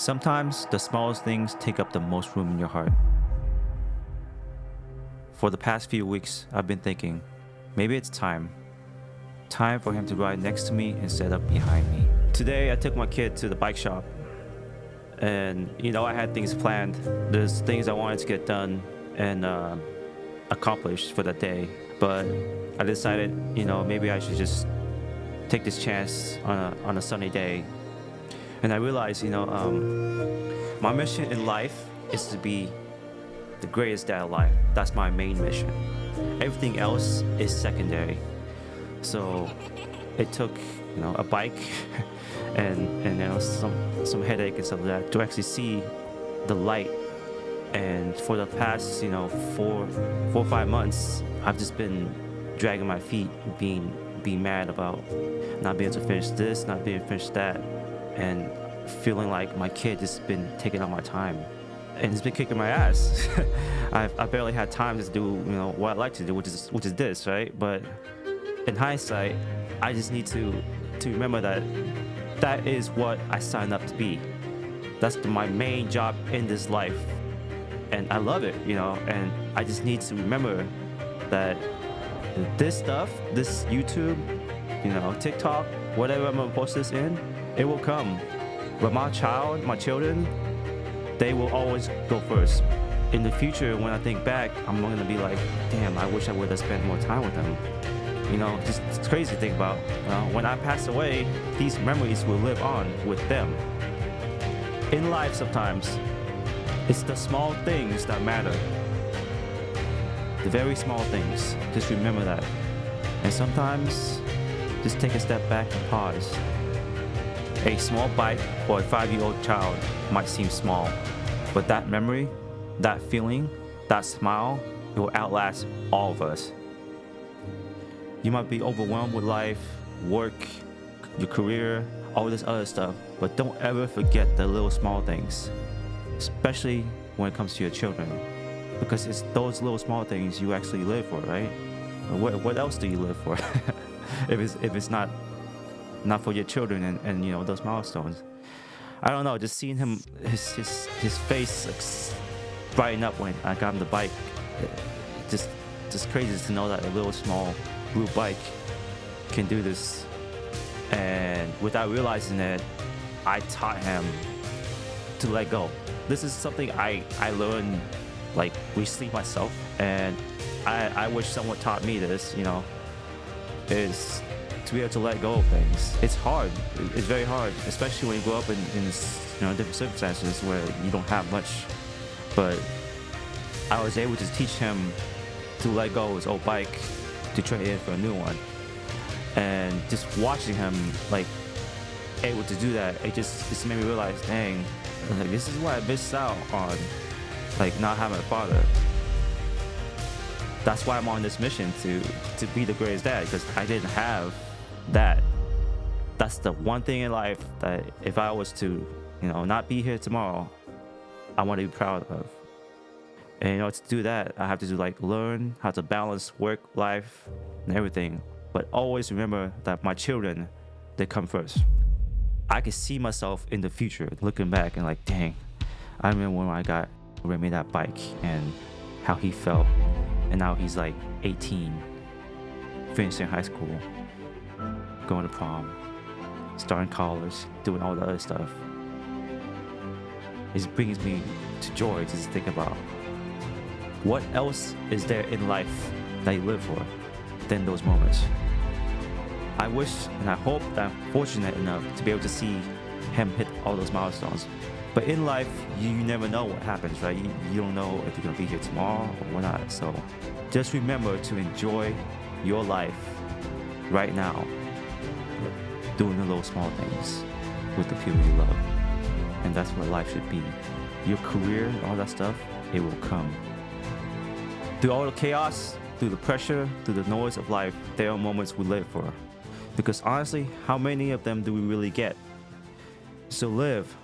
Sometimes the smallest things take up the most room in your heart. For the past few weeks, I've been thinking, maybe it's time. Time for him to ride next to me instead of behind me. Today, I took my kid to the bike shop. And, I had things planned. There's things I wanted to get done and accomplished for that day. But I decided, maybe I should just take this chance on a sunny day. And I realized, my mission in life is to be the greatest dad alive. That's my main mission. Everything else is secondary. So it took, a bike and some headache and stuff like that to actually see the light. And for the past, 4 or 5 months, I've just been dragging my feet, being mad about not being able to finish this, not being able to finish that, and feeling like my kid just been taking all my time. And it's been kicking my ass. I barely had time to do, what I like to do, which is this, right? But in hindsight, I just need to remember that is what I signed up to be. That's my main job in this life. And I love it, and I just need to remember that this stuff, this YouTube, TikTok, whatever I'm gonna post this in, it will come. But my children, they will always go first. In the future, when I think back, I'm gonna be like, damn, I wish I would have spent more time with them. It's crazy to think about. When I pass away, these memories will live on with them. In life, sometimes, it's the small things that matter. The very small things. Just remember that. And sometimes, just take a step back and pause. A small bite for a 5-year-old child might seem small, but that memory, that feeling, that smile, it will outlast all of us. You might be overwhelmed with life, work, your career, all this other stuff, but don't ever forget the little small things, especially when it comes to your children, because it's those little small things you actually live for, right? What else do you live for if it's not for your children and those milestones? I don't know, just seeing him, his face brighten up when I got him the bike, just crazy to know that a little small blue bike can do this. And without realizing it, I taught him to let go. This is something I learned recently myself, and I wish someone taught me this, is to be able to let go of things. It's hard. It's very hard, especially when you grow up in different circumstances where you don't have much. But I was able to teach him to let go of his old bike to trade in for a new one. And just watching him able to do that, it just made me realize, dang, this is what I missed out on, not having a father. That's why I'm on this mission to be the greatest dad, because I didn't have that. That's the one thing in life that if I was to, not be here tomorrow, I want to be proud of. And to do that, I have to learn how to balance work, life, and everything. But always remember that my children, they come first. I can see myself in the future looking back and dang, I remember when I got Remy that bike and how he felt. And now he's 18, finishing high school, going to prom, starting college, doing all the other stuff. It brings me to joy to just think about what else is there in life that you live for than those moments. I wish and I hope that I'm fortunate enough to be able to see him hit all those milestones. But in life, you never know what happens, right? You don't know if you're going to be here tomorrow or not. So just remember to enjoy your life right now, doing the little small things with the people you love. And that's what life should be. Your career, all that stuff, it will come. Through all the chaos, through the pressure, through the noise of life, there are moments we live for. Because honestly, how many of them do we really get? So live.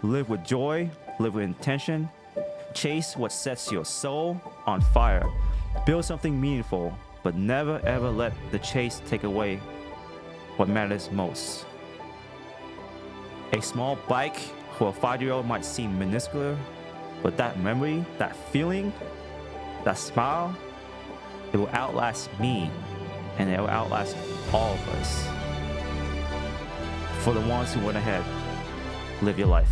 Live with joy, live with intention, chase what sets your soul on fire. Build something meaningful, but never ever let the chase take away what matters most. A small bike for a 5-year-old might seem minuscule, but that memory, that feeling, that smile, it will outlast me, and it will outlast all of us. For the ones who went ahead, live your life.